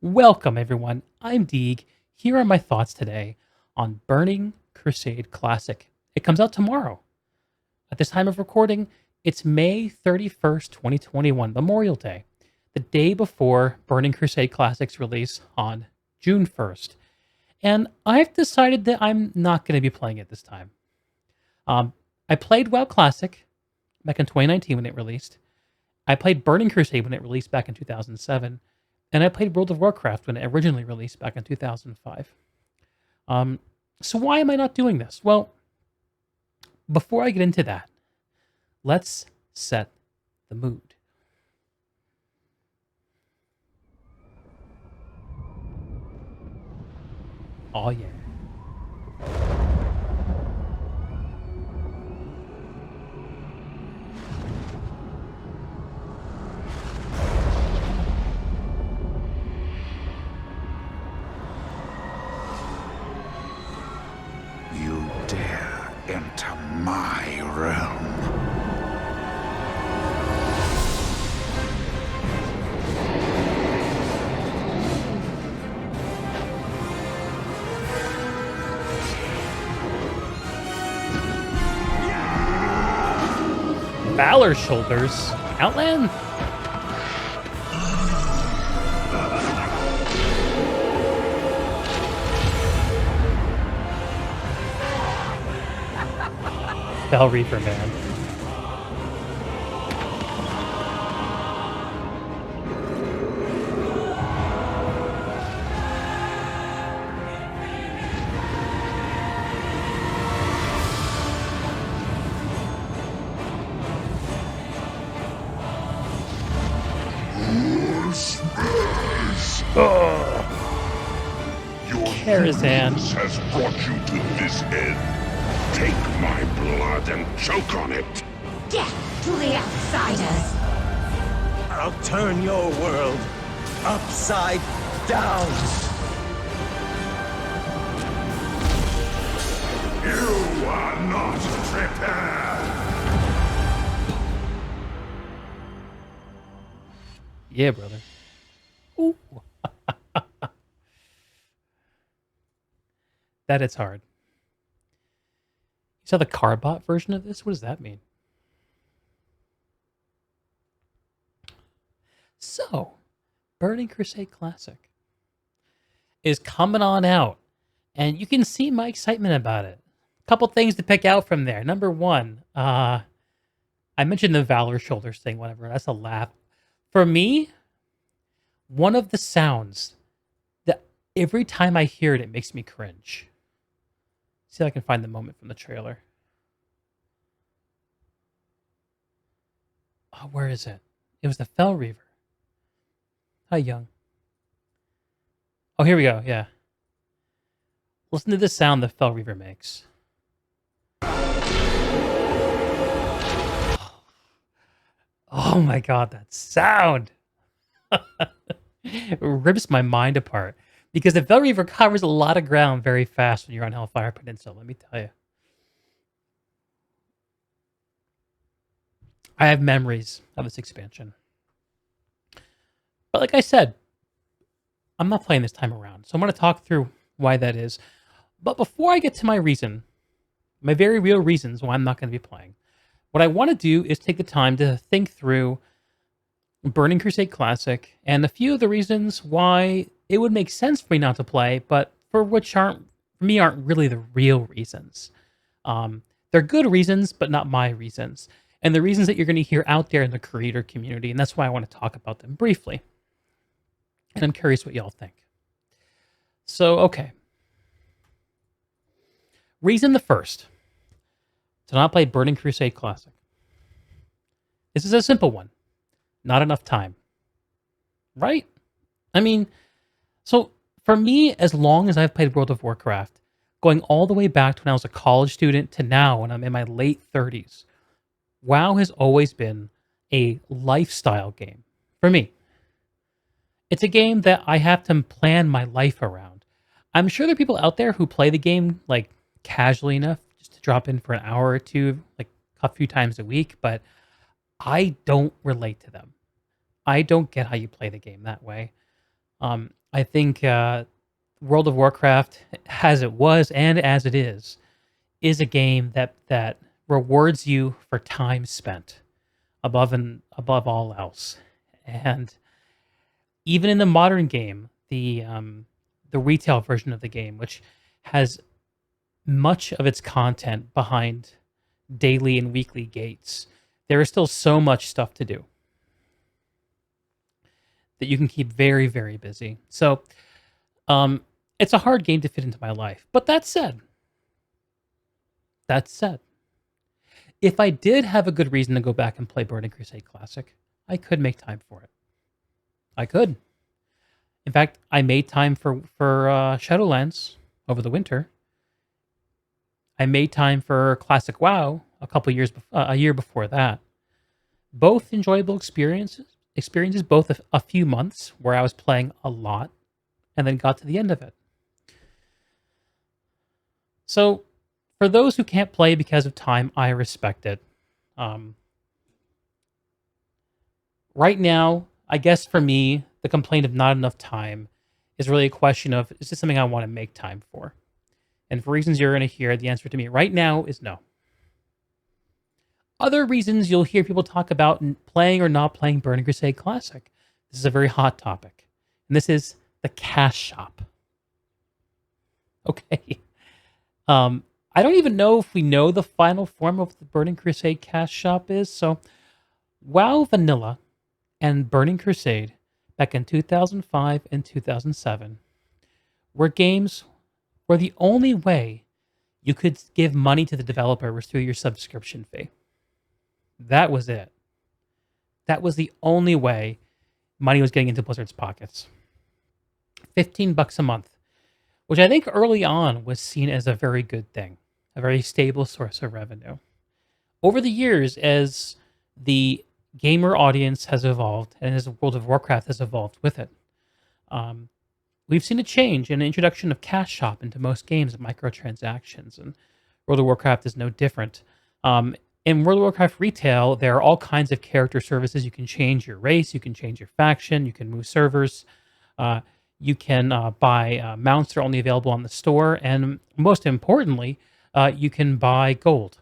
Welcome, everyone. I'm Deeg. Here are my thoughts today on Burning Crusade Classic. It comes out tomorrow. At this time of recording, it's May 31st, 2021, Memorial Day, the day before Burning Crusade Classic's release on June 1st. And I've decided that I'm not going to be playing it this time. I played WoW Classic back in 2019 when it released. I played Burning Crusade when it released back in 2007. And I played World of Warcraft when it originally released back in 2005. So why am I not doing this? Well, before I get into that, let's set the mood. Oh yeah. You dare enter my realm. Valor Shoulders. Outland? Bell Reaper, man. Your Karazhan. hubris has brought you to this end. Take my blood and choke on it. Death to the outsiders! I'll turn your world upside down. You are not prepared. Yeah, brother. Ooh. That is hard. You saw the Carbot version of this? What does that mean? So, Burning Crusade Classic is coming on out, and you can see my excitement about it. A couple things to pick out from there. Number one, I mentioned the Valor Shoulders thing, whatever. That's a laugh. For me, one of the sounds that every time I hear it, it makes me cringe. See if I can find the moment from the trailer. Oh, where is it? It was the Fell Reaver. Hi, Young. Oh, here we go. Yeah. Listen to the sound the Fell Reaver makes. Oh my god, that sound! It rips my mind apart. Because the Fell Reaver covers a lot of ground very fast when you're on Hellfire Peninsula, let me tell you. I have memories of this expansion. But like I said, I'm not playing this time around. So I'm going to talk through why that is. But before I get to my reason, my very real reasons why I'm not going to be playing, what I want to do is take the time to think through Burning Crusade Classic and a few of the reasons why it would make sense for me not to play, but for me aren't really the real reasons. They're good reasons, but not my reasons. And the reasons that you're going to hear out there in the creator community, and that's why I want to talk about them briefly. And I'm curious what y'all think. So, okay. Reason the first to not play Burning Crusade Classic. This is a simple one. Not enough time. Right? I mean, so for me, as long as I've played World of Warcraft, going all the way back to when I was a college student to now when I'm in my late 30s, WoW has always been a lifestyle game for me. It's a game that I have to plan my life around. I'm sure there are people out there who play the game like casually enough just to drop in for an hour or two, like a few times a week, but I don't relate to them. I don't get how you play the game that way. I think World of Warcraft, as it was and as it is a game that rewards you for time spent above all else. And even in the modern game, the retail version of the game, which has much of its content behind daily and weekly gates, there is still so much stuff to do that you can keep very, very busy. So um, it's a hard game to fit into my life. But that said, if I did have a good reason to go back and play Burning Crusade Classic, I could make time for it. I could. In fact, I made time for Shadowlands over the winter. I made time for Classic WoW a year before that. Both enjoyable experiences, both a few months where I was playing a lot and then got to the end of it. So, for those who can't play because of time, I respect it. Um, right now, I guess for me, the complaint of not enough time is really a question of, is this something I want to make time for? And for reasons you're going to hear, the answer to me right now is no. Other reasons you'll hear people talk about playing or not playing Burning Crusade Classic. This is a very hot topic. And this is the cash shop. Okay. I don't even know if we know the final form of the Burning Crusade cash shop is. So, WoW Vanilla and Burning Crusade back in 2005 and 2007 were games where the only way you could give money to the developer was through your subscription fee. That was it. That was the only way money was getting into Blizzard's pockets. $15 a month, which I think early on was seen as a very good thing, a very stable source of revenue. Over the years, as the gamer audience has evolved and as World of Warcraft has evolved with it, we've seen a change and an introduction of cash shop into most games and microtransactions, and World of Warcraft is no different. In World of Warcraft retail, there are all kinds of character services. You can change your race, you can change your faction, you can move servers, you can buy mounts that are only available on the store, and most importantly, you can buy gold.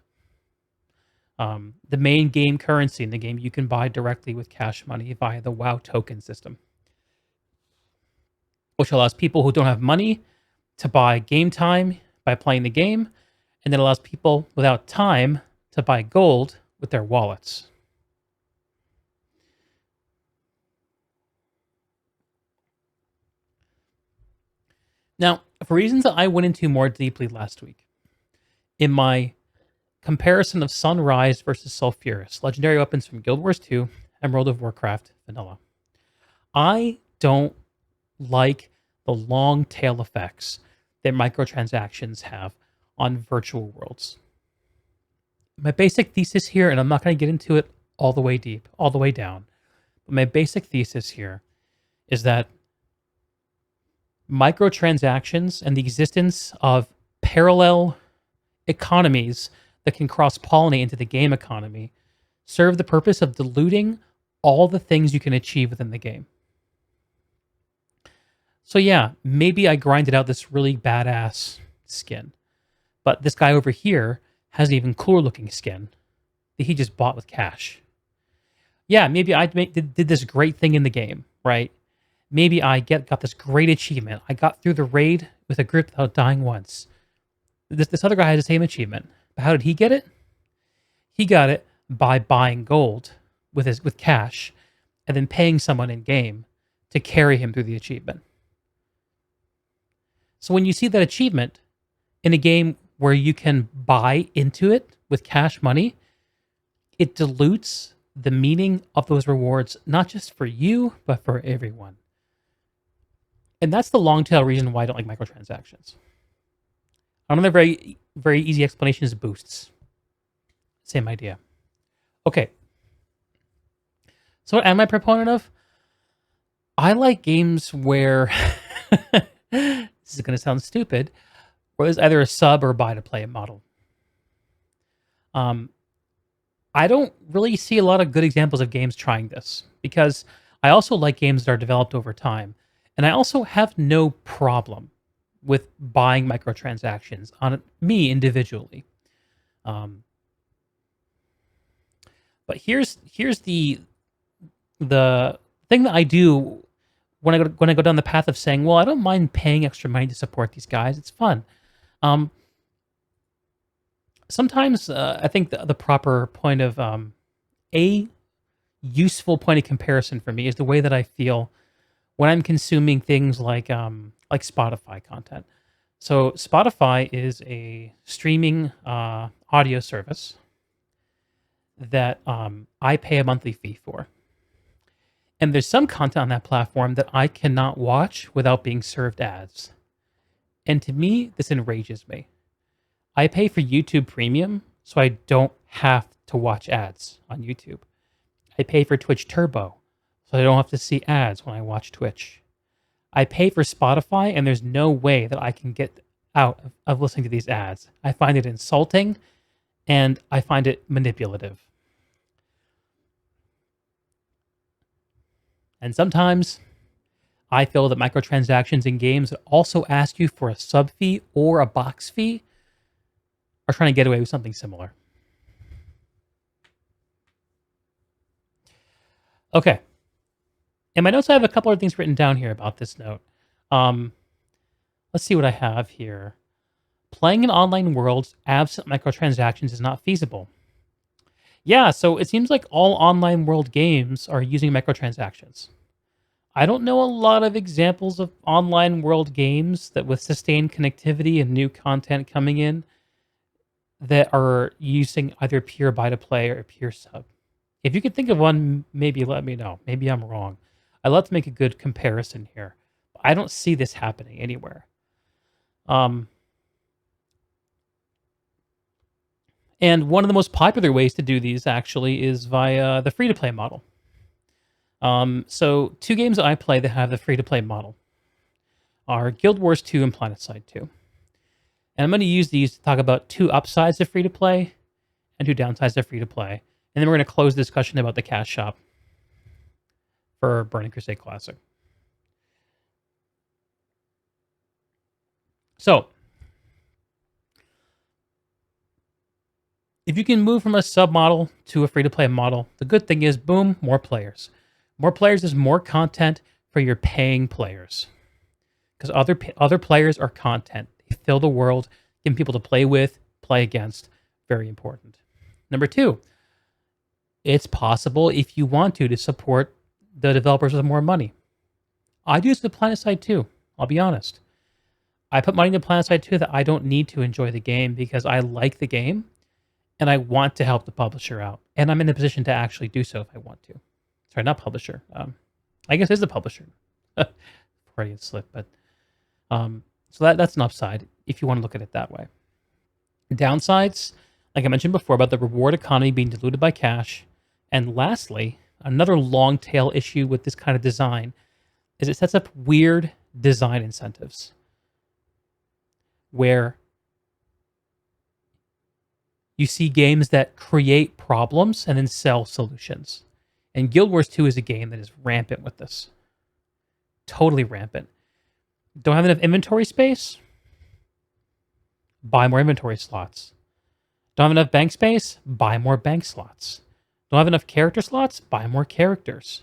The main game currency in the game you can buy directly with cash money via the WoW token system, which allows people who don't have money to buy game time by playing the game, and then allows people without time to buy gold with their wallets. Now, for reasons that I went into more deeply last week, in my comparison of Sunrise versus Sulfuris, legendary weapons from Guild Wars 2 and World of Warcraft Vanilla, I don't like the long tail effects that microtransactions have on virtual worlds. My basic thesis here, and I'm not going to get into it all the way deep, all the way down, but my basic thesis here is that microtransactions and the existence of parallel economies that can cross-pollinate into the game economy serve the purpose of diluting all the things you can achieve within the game. So yeah, maybe I grinded out this really badass skin, but this guy over here has an even cooler looking skin that he just bought with cash. Yeah, maybe I did this great thing in the game, right? Maybe I got this great achievement. I got through the raid with a grip without dying once. This other guy has the same achievement. But how did he get it? He got it by buying gold with cash and then paying someone in game to carry him through the achievement. So when you see that achievement in a game where you can buy into it with cash money, it dilutes the meaning of those rewards, not just for you, but for everyone. And that's the long tail reason why I don't like microtransactions. Another very, very easy explanation is boosts. Same idea. Okay. So what am I a proponent of? I like games where, this is going to sound stupid, where there's either a sub or buy to play model. I don't really see a lot of good examples of games trying this, because I also like games that are developed over time. And I also have no problem with buying microtransactions on me individually. Um, but here's the thing that I do when I go down the path of saying, well, I don't mind paying extra money to support these guys. It's fun. Um, Sometimes I think the proper point of a useful point of comparison for me is the way that I feel when I'm consuming things like Spotify content. So Spotify is a streaming audio service that I pay a monthly fee for. And there's some content on that platform that I cannot watch without being served ads. And to me, this enrages me. I pay for YouTube Premium, so I don't have to watch ads on YouTube. I pay for Twitch Turbo, so I don't have to see ads when I watch Twitch. I pay for Spotify, and there's no way that I can get out of listening to these ads. I find it insulting, and I find it manipulative. And sometimes I feel that microtransactions in games that also ask you for a sub fee or a box fee are trying to get away with something similar. Okay. In my notes, I have a couple of things written down here about this note. Let's see what I have here. Playing in online worlds absent microtransactions is not feasible. Yeah, so it seems like all online world games are using microtransactions. I don't know a lot of examples of online world games that with sustained connectivity and new content coming in that are using either pure buy to play or pure sub. If you could think of one, maybe let me know. Maybe I'm wrong. I'd love to make a good comparison here. I don't see this happening anywhere. And one of the most popular ways to do these actually is via the free-to-play model. So two games that I play that have the free-to-play model are Guild Wars 2 and PlanetSide 2. And I'm going to use these to talk about two upsides of free-to-play and two downsides of free-to-play. And then we're going to close the discussion about the cash shop for Burning Crusade Classic. So, if you can move from a sub model to a free-to-play model, the good thing is, boom, more players. More players is more content for your paying players. Because other players are content. They fill the world, giving people to play with, play against. Very important. Number two, it's possible if you want to support the developers with more money. I do this with PlanetSide 2, I'll be honest. I put money into PlanetSide 2 that I don't need to enjoy the game because I like the game and I want to help the publisher out. And I'm in a position to actually do so if I want to. Sorry, not publisher. I guess it's the publisher. Freudian slip, but so that's an upside if you want to look at it that way. Downsides, like I mentioned before, about the reward economy being diluted by cash. And lastly, another long tail issue with this kind of design is it sets up weird design incentives where you see games that create problems and then sell solutions. And Guild Wars 2 is a game that is rampant with this. Totally rampant. Don't have enough inventory space? Buy more inventory slots. Don't have enough bank space? Buy more bank slots. Don't have enough character slots? Buy more characters.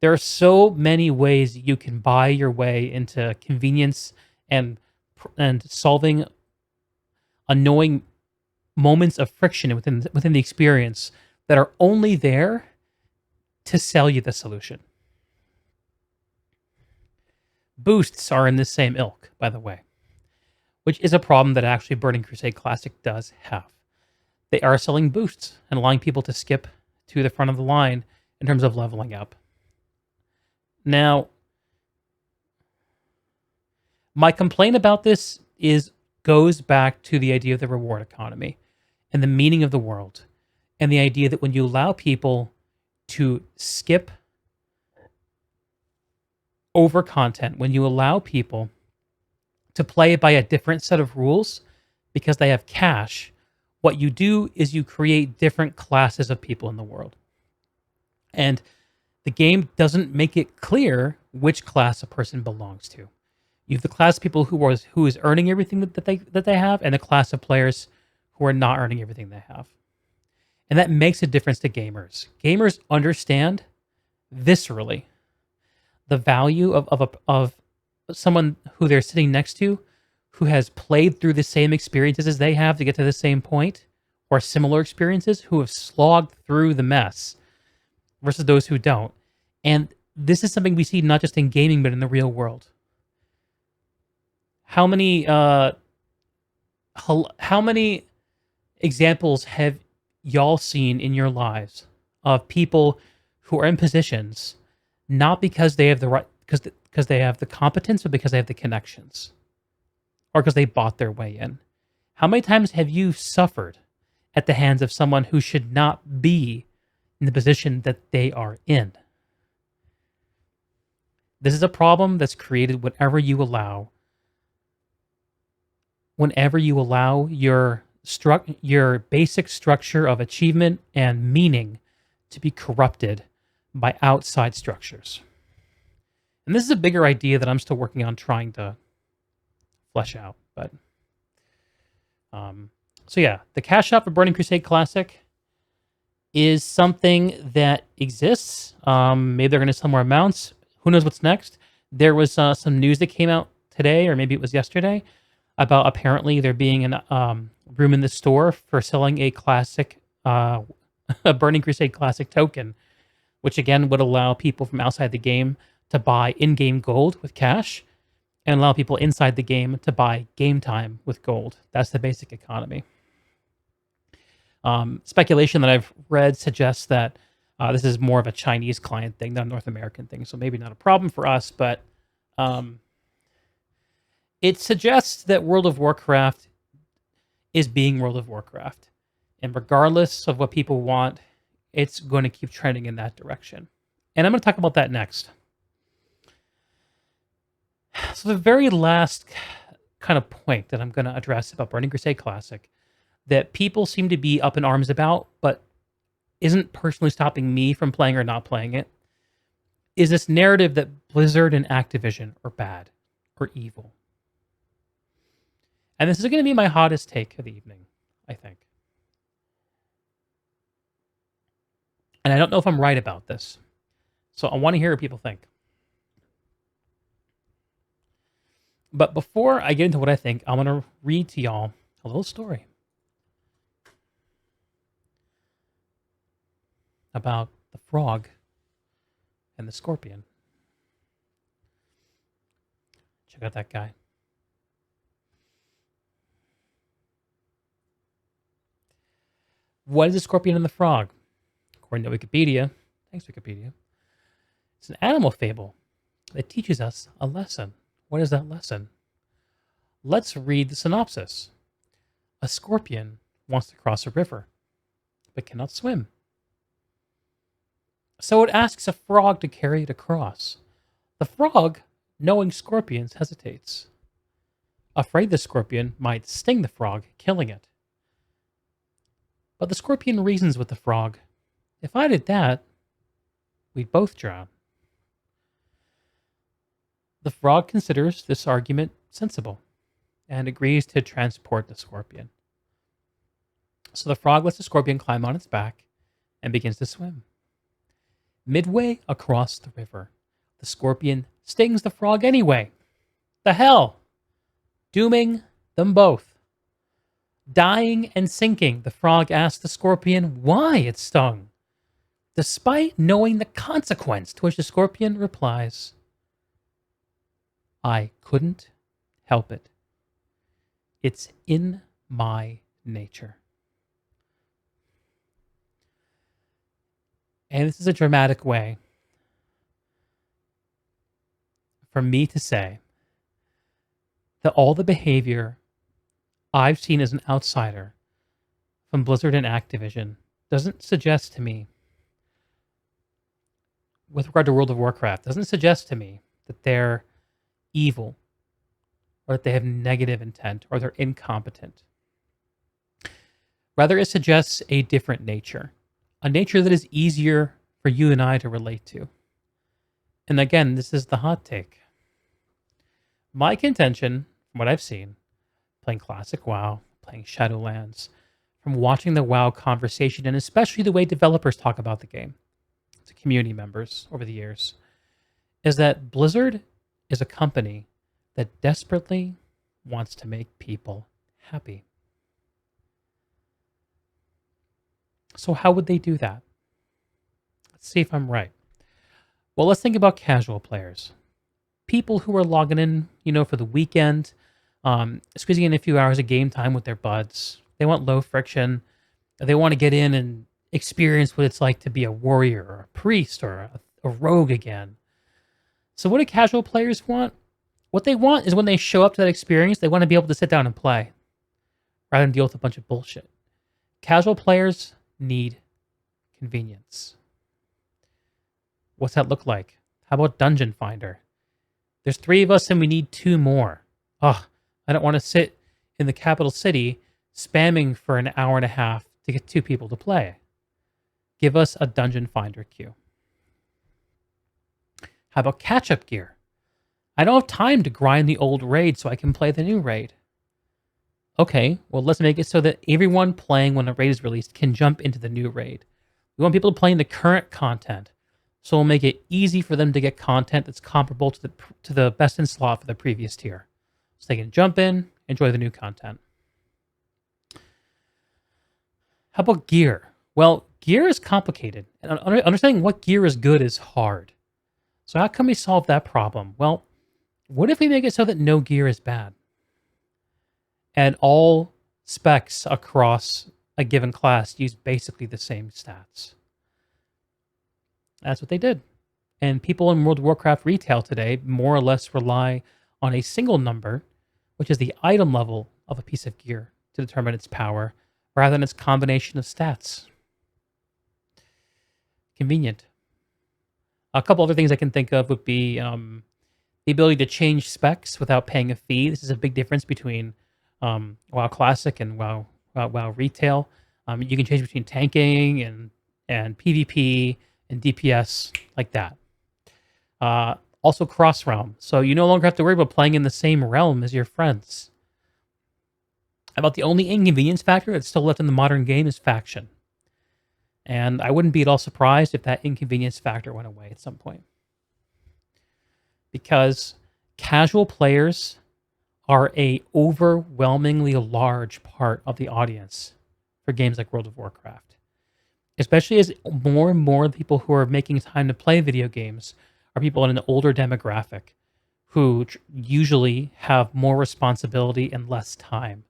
There are so many ways you can buy your way into convenience and solving annoying moments of friction within the experience that are only there to sell you the solution. Boosts are in the same ilk, by the way, which is a problem that actually Burning Crusade Classic does have. They are selling boosts and allowing people to skip to the front of the line in terms of leveling up. Now, my complaint about this goes back to the idea of the reward economy and the meaning of the world, and the idea that when you allow people to skip over content, when you allow people to play by a different set of rules because they have cash, what you do is you create different classes of people in the world. And The game doesn't make it clear which class a person belongs to. You have the class of people who is earning everything that they have, and the class of players who are not earning everything they have. And that makes a difference to gamers. Gamers understand viscerally the value of someone who they're sitting next to who has played through the same experiences as they have to get to the same point, or similar experiences, who have slogged through the mess versus those who don't. And this is something we see not just in gaming, but in the real world. How many examples have y'all seen in your lives of people who are in positions not because they have the right, because they have the competence, but because they have the connections, or because they bought their way in? How many times have you suffered at the hands of someone who should not be in the position that they are in? This is a problem that's created whenever you allow your basic structure of achievement and meaning to be corrupted by outside structures. And this is a bigger idea that I'm still working on trying to flesh out. But so yeah, the cash shop for Burning Crusade Classic is something that exists. Maybe they're going to sell more mounts. Who knows what's next? There was some news that came out today, or maybe it was yesterday, about apparently there being a room in the store for selling a classic, a Burning Crusade Classic token, which again would allow people from outside the game to buy in-game gold with cash, and allow people inside the game to buy game time with gold. That's the basic economy. Speculation that I've read suggests that this is more of a Chinese client thing, not a North American thing, so maybe not a problem for us, but it suggests that World of Warcraft is being World of Warcraft. And regardless of what people want, it's going to keep trending in that direction. And I'm going to talk about that next. So the very last kind of point that I'm going to address about Burning Crusade Classic that people seem to be up in arms about, but isn't personally stopping me from playing or not playing it, is this narrative that Blizzard and Activision are bad or evil. And this is going to be my hottest take of the evening, I think. And I don't know if I'm right about this, so I want to hear what people think. But before I get into what I think, I'm going to read to y'all a little story about the frog and the scorpion. Check out that guy. What is the scorpion and the frog? According to Wikipedia, thanks Wikipedia, it's an animal fable that teaches us a lesson. What is that lesson? Let's read the synopsis. A scorpion wants to cross a river, but cannot swim. So it asks a frog to carry it across. The frog, knowing scorpions, hesitates, afraid the scorpion might sting the frog, killing it. But the scorpion reasons with the frog. If I did that, we'd both drown. The frog considers this argument sensible and agrees to transport the scorpion. So the frog lets the scorpion climb on its back and begins to swim. Midway across the river, the scorpion stings the frog anyway. The hell! Dooming them both. Dying and sinking, the frog asks the scorpion why it stung, despite knowing the consequence, to which the scorpion replies, I couldn't help it. It's in my nature. And this is a dramatic way for me to say that all the behavior I've seen as an outsider from Blizzard and Activision doesn't suggest to me, with regard to World of Warcraft, doesn't suggest to me that they're evil or that they have negative intent or they're incompetent. Rather, it suggests a different nature, a nature that is easier for you and I to relate to. And again, this is the hot take. My contention, from what I've seen, playing Classic WoW, playing Shadowlands, from watching the WoW conversation, and especially the way developers talk about the game to community members over the years, is that Blizzard is a company that desperately wants to make people happy. So how would they do that? Let's see if I'm right. Well, let's think about casual players. People who are logging in, for the weekend, squeezing in a few hours of game time with their buds. They want low friction. They want to get in and experience what it's like to be a warrior or a priest or a rogue again. So what do casual players want? What they want is when they show up to that experience, they want to be able to sit down and play rather than deal with a bunch of bullshit. Casual players need convenience. What's that look like? How about Dungeon Finder? There's 3 of us and we need 2 more. I don't want to sit in the capital city spamming for an hour and a half to get 2 people to play. Give us a Dungeon Finder queue. How about catch-up gear? I don't have time to grind the old raid so I can play the new raid. Okay, well, let's make it so that everyone playing when a raid is released can jump into the new raid. We want people playing the current content, so we'll make it easy for them to get content that's comparable to the best in slot for the previous tier. So they can jump in, enjoy the new content. How about gear? Well, gear is complicated, and understanding what gear is good is hard. So how can we solve that problem? Well, what if we make it so that no gear is bad? And all specs across a given class use basically the same stats. That's what they did. And people in World of Warcraft retail today more or less rely on a single number, which is the item level of a piece of gear, to determine its power, rather than its combination of stats. Convenient. A couple other things I can think of would be the ability to change specs without paying a fee. This is a big difference between WoW Classic and WoW Retail. You can change between tanking and PvP and DPS like that. Also cross-realm, so you no longer have to worry about playing in the same realm as your friends. About the only inconvenience factor that's still left in the modern game is faction. And I wouldn't be at all surprised if that inconvenience factor went away at some point. Because casual players are a overwhelmingly large part of the audience for games like World of Warcraft. Especially as more and more people who are making time to play video games are people in an older demographic who usually have more responsibility and less time.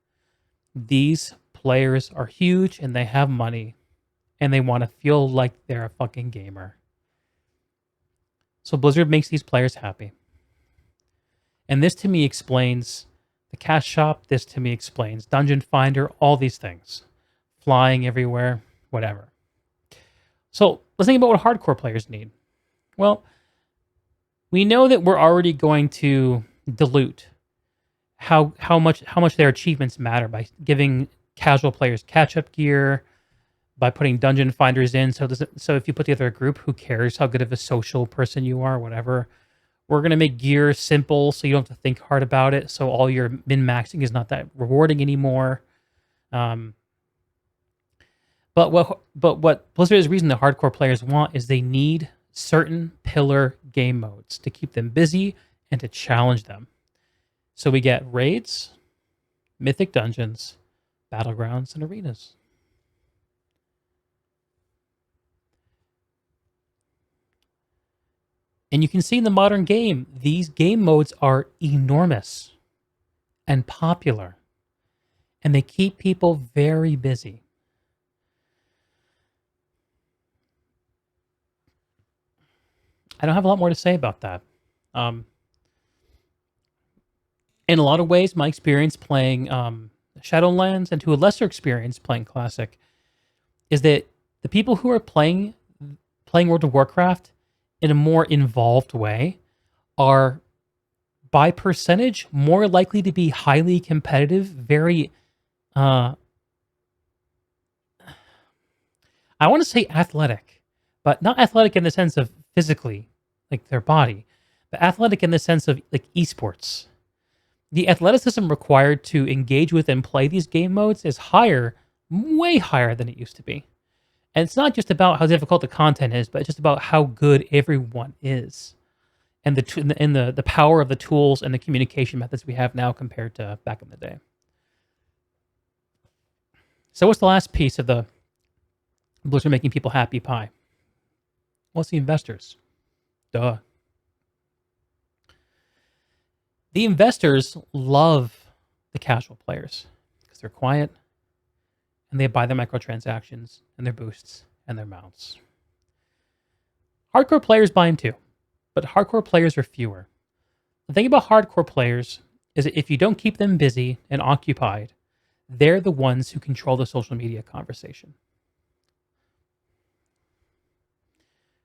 These players are huge and they have money and they want to feel like they're a fucking gamer. So Blizzard makes these players happy. And this to me explains the cash shop. This to me explains Dungeon Finder, all these things. Flying everywhere, whatever. So let's think about what hardcore players need. Well, we know that we're already going to dilute how much their achievements matter by giving casual players catch-up gear, by putting dungeon finders in. So if you put together a group, who cares how good of a social person you are, whatever. We're going to make gear simple so you don't have to think hard about it. So all your min-maxing is not that rewarding anymore. But what Blizzard's reason the hardcore players want is they need certain pillar game modes to keep them busy and to challenge them. So we get raids, mythic dungeons, battlegrounds, and arenas. And you can see in the modern game, these game modes are enormous and popular. And they keep people very busy. I don't have a lot more to say about that. In a lot of ways, my experience playing Shadowlands, and to a lesser experience playing Classic, is that the people who are playing World of Warcraft in a more involved way are, by percentage, more likely to be highly competitive, very, I want to say athletic, but not athletic in the sense of physically like their body, but athletic in the sense of like esports. The athleticism required to engage with and play these game modes is higher, way higher than it used to be. And it's not just about how difficult the content is, but it's just about how good everyone is, and the power of the tools and the communication methods we have now compared to back in the day. So what's the last piece of the Blizzard making people happy pie? Well, it's the investors. Duh. The investors love the casual players because they're quiet and they buy their microtransactions and their boosts and their mounts. Hardcore players buy them too, but hardcore players are fewer. The thing about hardcore players is that if you don't keep them busy and occupied, they're the ones who control the social media conversation.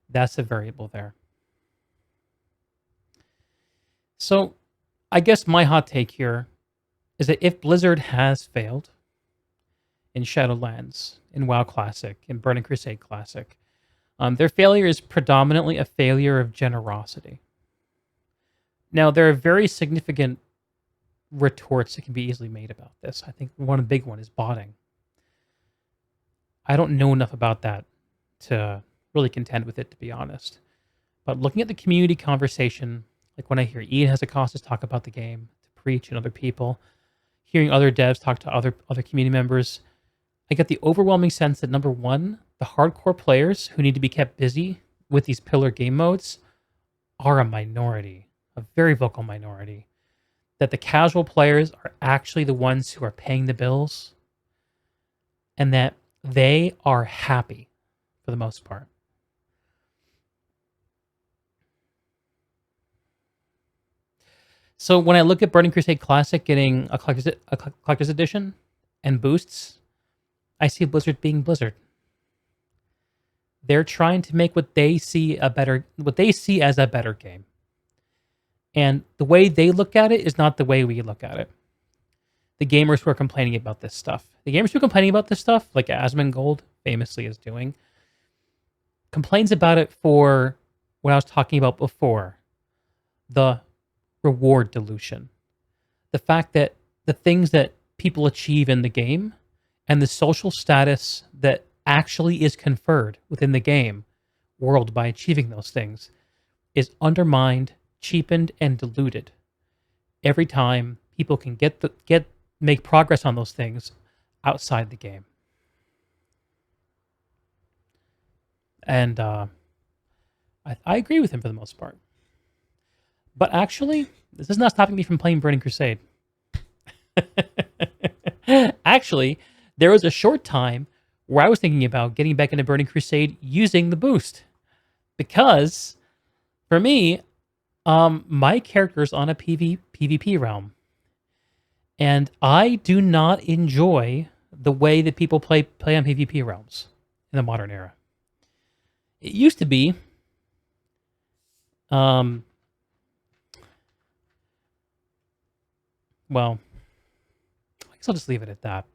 That's a variable there. So I guess my hot take here is that if Blizzard has failed in Shadowlands, in WoW Classic, in Burning Crusade Classic, their failure is predominantly a failure of generosity. Now, there are very significant retorts that can be easily made about this. I think one big one is botting. I don't know enough about that to really contend with it, to be honest. But looking at the community conversation, like when I hear Ian Hezekiah talk about the game, to Preach and other people, hearing other devs talk to other community members, I get the overwhelming sense that number one, the hardcore players who need to be kept busy with these pillar game modes are a minority, a very vocal minority. That the casual players are actually the ones who are paying the bills, and that they are happy for the most part. So when I look at Burning Crusade Classic getting a collector's edition and boosts, I see Blizzard being Blizzard. They're trying to make what they see as a better game. And the way they look at it is not the way we look at it. The gamers who are complaining about this stuff. The gamers who are complaining about this stuff, like Asmongold famously is doing, complains about it for what I was talking about before. The reward dilution. The fact that the things that people achieve in the game and the social status that actually is conferred within the game world by achieving those things is undermined, cheapened, and diluted every time people can make progress on those things outside the game. And I agree with him for the most part. But actually, this is not stopping me from playing Burning Crusade. Actually, there was a short time where I was thinking about getting back into Burning Crusade using the boost. Because, for me, my character's on a PvP realm. And I do not enjoy the way that people play on PvP realms in the modern era. It used to be, well, I guess I'll just leave it at that.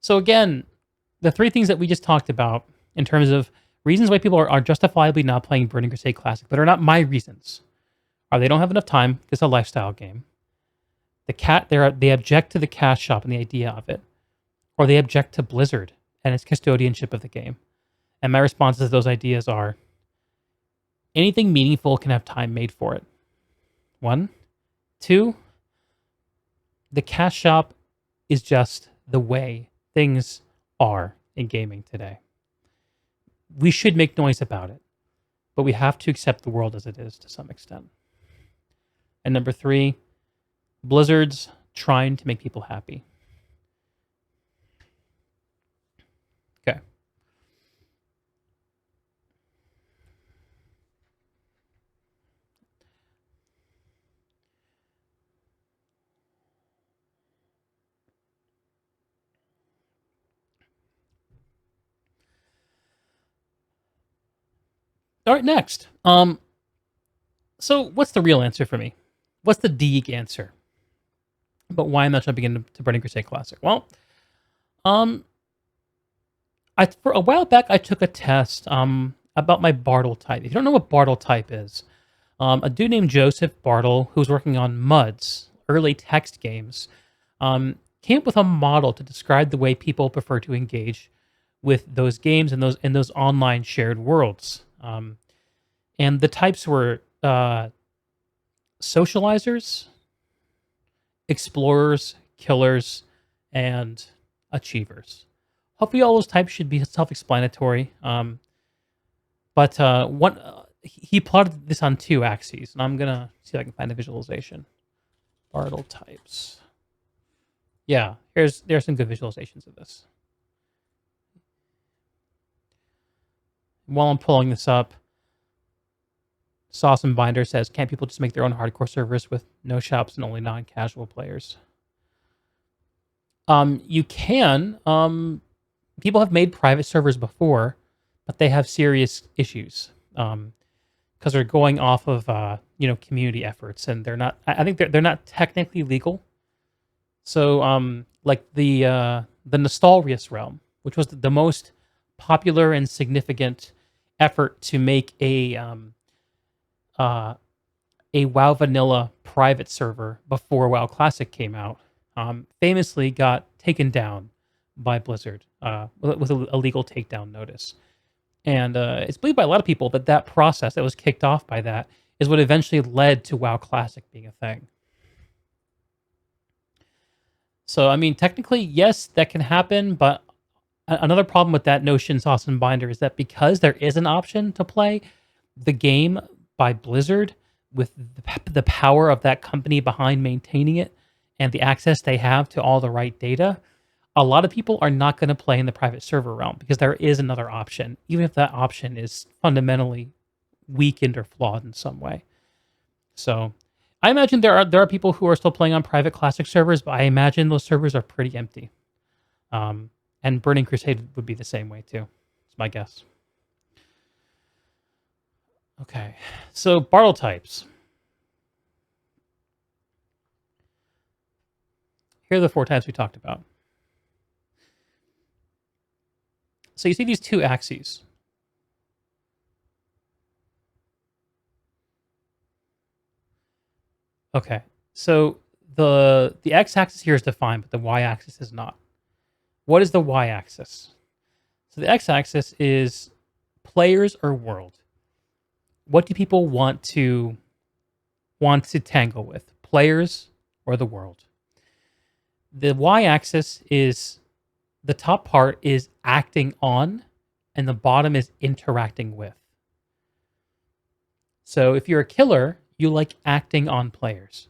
So again, the three things that we just talked about in terms of reasons why people are justifiably not playing Burning Crusade Classic, but are not my reasons, are they don't have enough time, it's a lifestyle game. They object to the cash shop and the idea of it, or they object to Blizzard and its custodianship of the game. And my responses to those ideas are, anything meaningful can have time made for it. 1. 2, the cash shop is just the way things are in gaming today. We should make noise about it, but we have to accept the world as it is to some extent. And number 3, Blizzard's trying to make people happy. Okay. All right, next. So what's the real answer for me? What's the Deeg answer? But why I'm not jumping into Burning Crusade Classic? Well, for a while back, I took a test. I about my Bartle type. If you don't know what Bartle type is, a dude named Joseph Bartle, who was working on MUDs, early text games, came up with a model to describe the way people prefer to engage with those games and those online shared worlds. And the types were socializers, explorers, killers, and achievers. Hopefully, all those types should be self-explanatory. But he plotted this on 2 axes, and I'm gonna see if I can find a visualization. Bartle types. Yeah, there's some good visualizations of this. While I'm pulling this up, Sauce and Binder says, "Can't people just make their own hardcore servers with no shops and only non-casual players?" You can. People have made private servers before, but they have serious issues because they're going off of community efforts, and they're not. I think they're not technically legal. So like the Nostalrius realm, which was the most popular and significant effort to make a WoW Vanilla private server before WoW Classic came out, famously got taken down by Blizzard with a legal takedown notice. And it's believed by a lot of people that that process that was kicked off by that is what eventually led to WoW Classic being a thing. So, I mean, technically, yes, that can happen, but another problem with that notion, Sauce and Binder, is that because there is an option to play the game by Blizzard with the power of that company behind maintaining it and the access they have to all the right data, a lot of people are not going to play in the private server realm because there is another option, even if that option is fundamentally weakened or flawed in some way. So I imagine there are people who are still playing on private classic servers, but I imagine those servers are pretty empty. And Burning Crusade would be the same way too. It's my guess. Okay, so Bartle types. Here are the 4 types we talked about. So you see these 2 axes. Okay, so the x-axis here is defined, but the y-axis is not. What is the y-axis? So the x-axis is players or world. What do people want to tangle with? Players or the world? The y-axis is, the top part is acting on, and the bottom is interacting with. So if you're a killer, you like acting on players.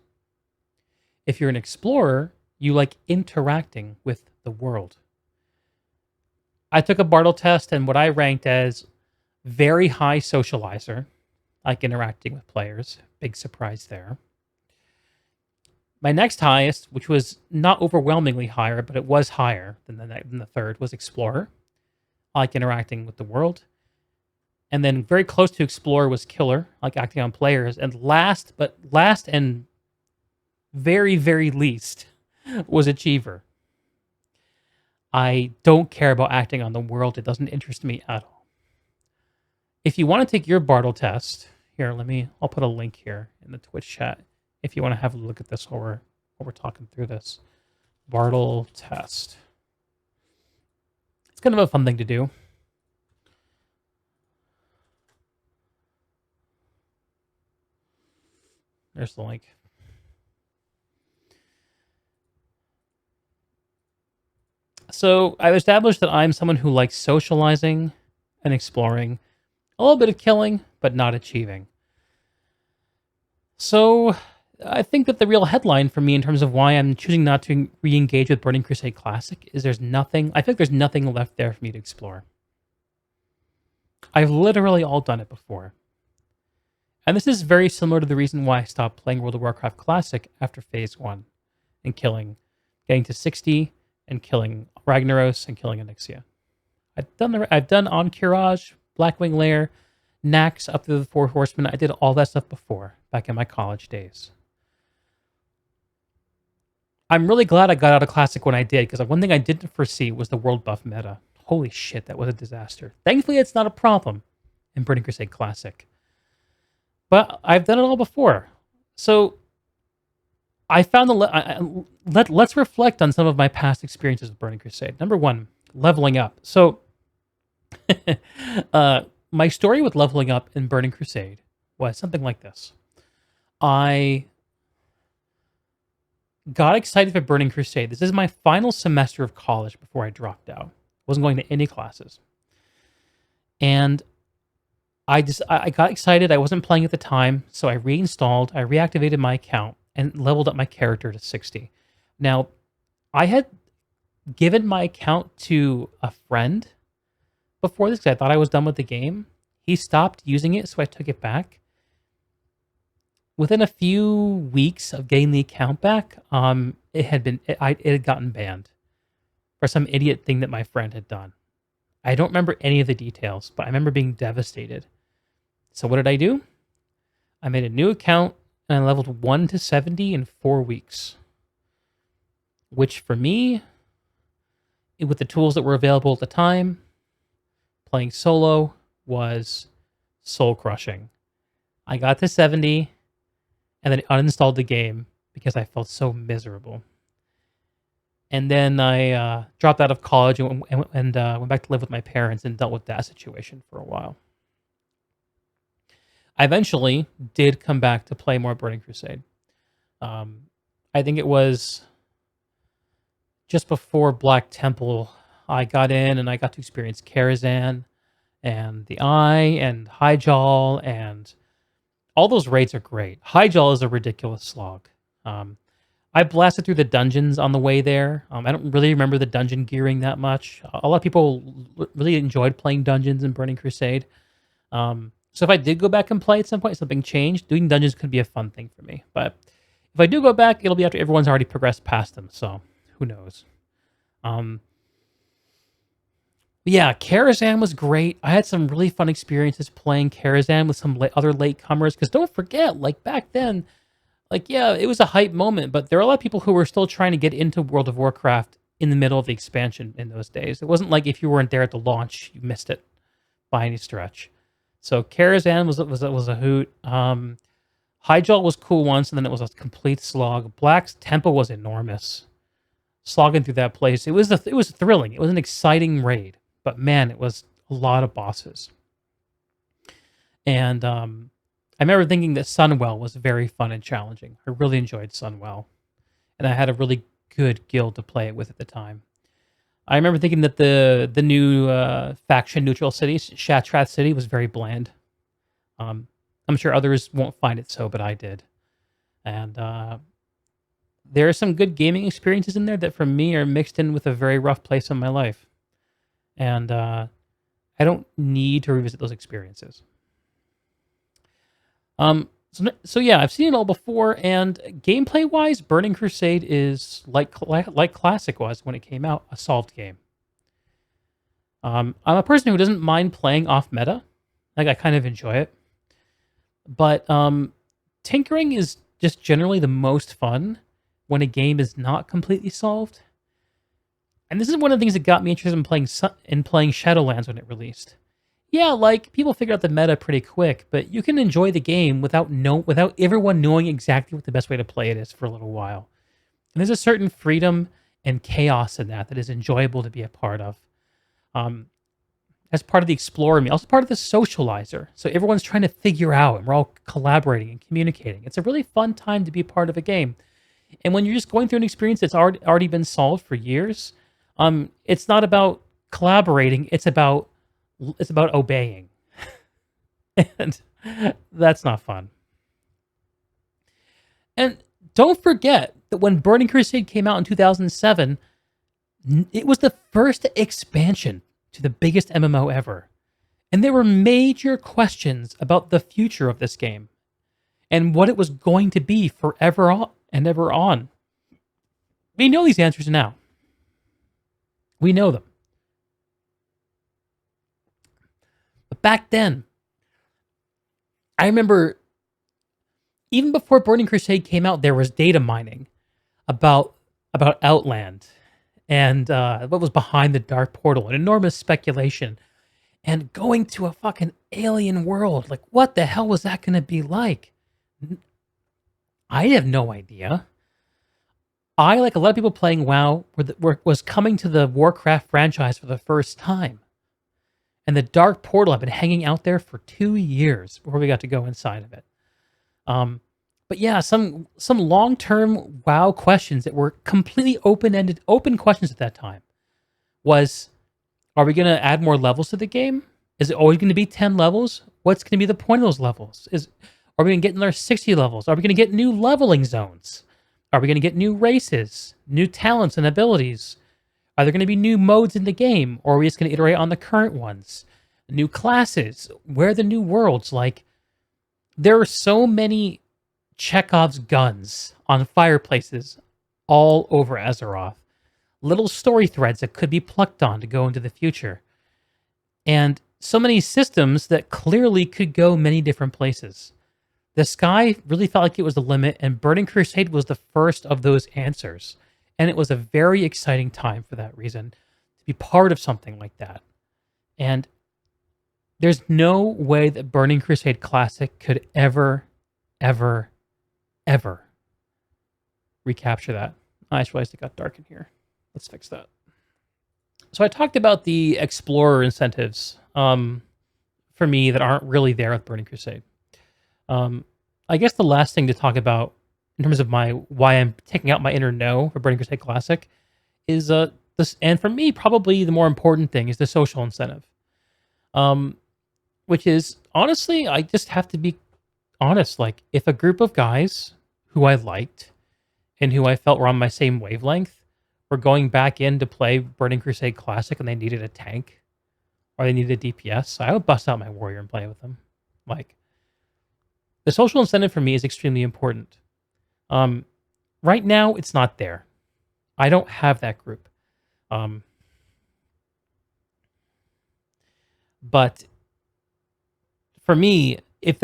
If you're an explorer, you like interacting with the world. I took a Bartle test, and what I ranked as very high socializer, like interacting with players. Big surprise there. My next highest, which was not overwhelmingly higher, but it was higher than the third, was explorer. I like interacting with the world. And then very close to explorer was killer, like acting on players. And last and very, very least was achiever. I don't care about acting on the world. It doesn't interest me at all. If you want to take your Bartle test, here, I'll put a link here in the Twitch chat if you want to have a look at this while we're talking through this. Bartle test. It's kind of a fun thing to do. There's the link. So I've established that I'm someone who likes socializing and exploring, a little bit of killing, but not achieving. So I think that the real headline for me in terms of why I'm choosing not to re-engage with Burning Crusade Classic is I feel like there's nothing left there for me to explore. I've literally all done it before. And this is very similar to the reason why I stopped playing World of Warcraft Classic after Phase 1 and getting to 60 and killing Ragnaros and killing Onyxia. I've done Encourage, Blackwing Lair, Nax up to the 4 Horsemen. I did all that stuff before, back in my college days. I'm really glad I got out of Classic when I did, because one thing I didn't foresee was the world buff meta. Holy shit, that was a disaster. Thankfully, it's not a problem. in Burning Crusade Classic. But I've done it all before. So I found let's reflect on some of my past experiences with Burning Crusade. Number one, leveling up. So my story with leveling up in Burning Crusade was something like this. I got excited for Burning Crusade. This is my final semester of college before I dropped out. Wasn't going to any classes. And I got excited. I wasn't playing at the time, so I reinstalled, I reactivated my account and leveled up my character to 60. Now, I had given my account to a friend before this because I thought I was done with the game. He stopped using it, so I took it back. Within a few weeks of getting the account back, it had gotten banned for some idiot thing that my friend had done. I don't remember any of the details, but I remember being devastated. So what did I do? I made a new account and I leveled 1 to 70 in 4 weeks. Which for me, with the tools that were available at the time, playing solo was soul crushing. I got to 70 and then uninstalled the game because I felt so miserable. And then I dropped out of college and went back to live with my parents and dealt with that situation for a while. I eventually did come back to play more Burning Crusade. I think it was just before Black Temple, I got in and I got to experience Karazhan and the Eye and Highjaw, and all those raids are great. Highjaw is a ridiculous slog. I blasted through the dungeons on the way there. I don't really remember the dungeon gearing that much. A lot of people really enjoyed playing dungeons in Burning Crusade. So if I did go back and play at some point, something changed, doing dungeons could be a fun thing for me. But if I do go back, it'll be after everyone's already progressed past them. So who knows? Yeah, Karazhan was great. I had some really fun experiences playing Karazhan with some other latecomers. Because don't forget, like back then, like, yeah, it was a hype moment, but there are a lot of people who were still trying to get into World of Warcraft in the middle of the expansion in those days. It wasn't like if you weren't there at the launch, you missed it by any stretch. So Karazhan was a hoot. Highjaw was cool once, and then it was a complete slog. Black's Temple was enormous. Slogging through that place, it was thrilling. It was an exciting raid, but man, it was a lot of bosses. And I remember thinking that Sunwell was very fun and challenging. I really enjoyed Sunwell, and I had a really good guild to play it with at the time. I remember thinking that the new faction neutral city, Shattrath City, was very bland. I'm sure others won't find it so, but I did. And there are some good gaming experiences in there that, for me, are mixed in with a very rough place in my life. And I don't need to revisit those experiences. So yeah, I've seen it all before, and gameplay-wise, Burning Crusade is like Classic was when it came out, a solved game. I'm a person who doesn't mind playing off meta. Like, I kind of enjoy it. But tinkering is just generally the most fun when a game is not completely solved. And this is one of the things that got me interested in playing Shadowlands when it released. Yeah, like, people figure out the meta pretty quick, but you can enjoy the game without everyone knowing exactly what the best way to play it is for a little while. And there's a certain freedom and chaos in that is enjoyable to be a part of. As part of the explorer, also part of the socializer. So everyone's trying to figure out, and we're all collaborating and communicating. It's a really fun time to be part of a game. And when you're just going through an experience that's already been solved for years, it's not about collaborating, it's about obeying. And that's not fun. And don't forget that when Burning Crusade came out in 2007, it was the first expansion to the biggest MMO ever. And there were major questions about the future of this game and what it was going to be forever on and ever on. We know these answers now. We know them. But back then, I remember even before Burning Crusade came out, there was data mining about Outland and what was behind the Dark Portal, an enormous speculation. and going to a fucking alien world. Like, what the hell was that going to be like? I have no idea. I, like a lot of people playing WoW, was coming to the Warcraft franchise for the first time. And the Dark Portal, I've been hanging out there for 2 years before we got to go inside of it. But yeah, some long-term WoW questions that were completely open-ended, open questions at that time was, are we going to add more levels to the game? Is it always going to be 10 levels? What's going to be the point of those levels? Are we going to get another 60 levels? Are we going to get new leveling zones? Are we going to get new races, new talents and abilities? Are there going to be new modes in the game? Or are we just going to iterate on the current ones? New classes? Where are the new worlds? Like, there are so many Chekhov's guns on fireplaces all over Azeroth. Little story threads that could be plucked on to go into the future. And so many systems that clearly could go many different places. The sky really felt like it was the limit, and Burning Crusade was the first of those answers. And it was a very exciting time for that reason, to be part of something like that. And there's no way that Burning Crusade Classic could ever recapture that. I just realized it got dark in here. Let's fix that. So I talked about the Explorer incentives for me that aren't really there with Burning Crusade. I guess the last thing to talk about in terms of why I'm taking out my inner no for Burning Crusade Classic is this, and for me probably the more important thing is the social incentive, which is honestly I just have to be honest. Like, if a group of guys who I liked and who I felt were on my same wavelength were going back in to play Burning Crusade Classic and they needed a tank or they needed a DPS, I would bust out my warrior and play with them. Like, the social incentive for me is extremely important. Right now, it's not there. I don't have that group. But for me, if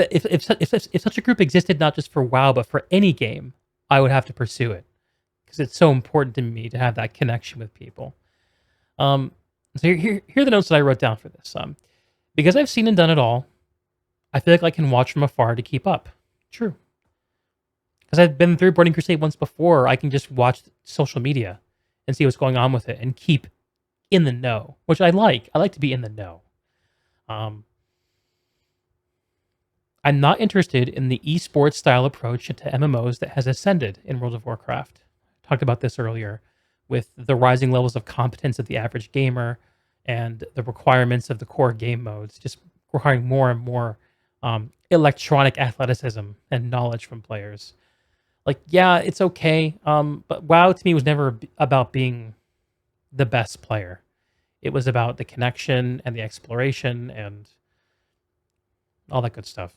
such a group existed, not just for WoW, but for any game, I would have to pursue it because it's so important to me to have that connection with people. So here are the notes that I wrote down for this. Because I've seen and done it all, I feel like I can watch from afar to keep up. True. Because I've been through Burning Crusade once before, I can just watch social media and see what's going on with it and keep in the know, which I like. I like to be in the know. I'm not interested in the esports style approach to MMOs that has ascended in World of Warcraft. I talked about this earlier with the rising levels of competence of the average gamer and the requirements of the core game modes, just requiring more and more electronic athleticism and knowledge from players. Like, yeah, it's okay, but WoW to me was never about being the best player. It was about the connection and the exploration and all that good stuff.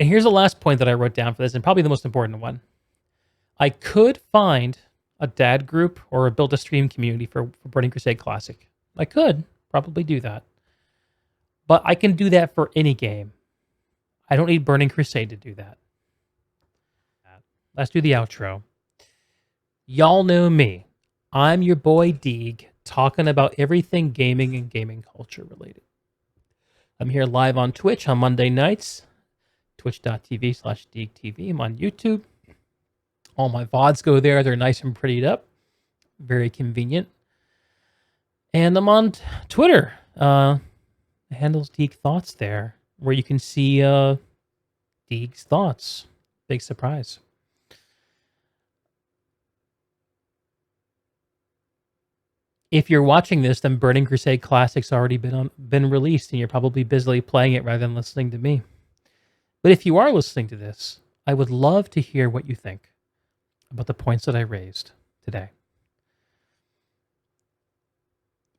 And here's the last point that I wrote down for this, and probably the most important one. I could find a dad group or a build a stream community for Burning Crusade Classic. I could probably do that. But I can do that for any game. I don't need Burning Crusade to do that. Let's do the outro. Y'all know me. I'm your boy Deeg, talking about everything gaming and gaming culture related. I'm here live on Twitch on Monday nights, twitch.tv/DeegTV. I'm on YouTube. All my VODs go there. They're nice and prettied up. Very convenient. And I'm on Twitter. The handle's Deeg Thoughts there, where you can see Deeg's thoughts. Big surprise. If you're watching this, then Burning Crusade Classic's already been released, and you're probably busily playing it rather than listening to me. But if you are listening to this, I would love to hear what you think about the points that I raised today.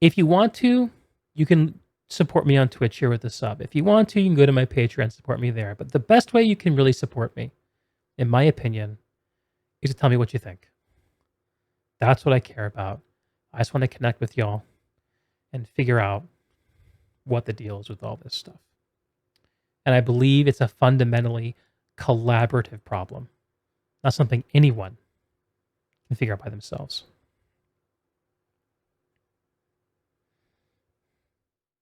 If you want to, you can support me on Twitch here with a sub. If you want to, you can go to my Patreon and support me there. But the best way you can really support me, in my opinion, is to tell me what you think. That's what I care about. I just want to connect with y'all and figure out what the deal is with all this stuff. And I believe it's a fundamentally collaborative problem, not something anyone can figure out by themselves.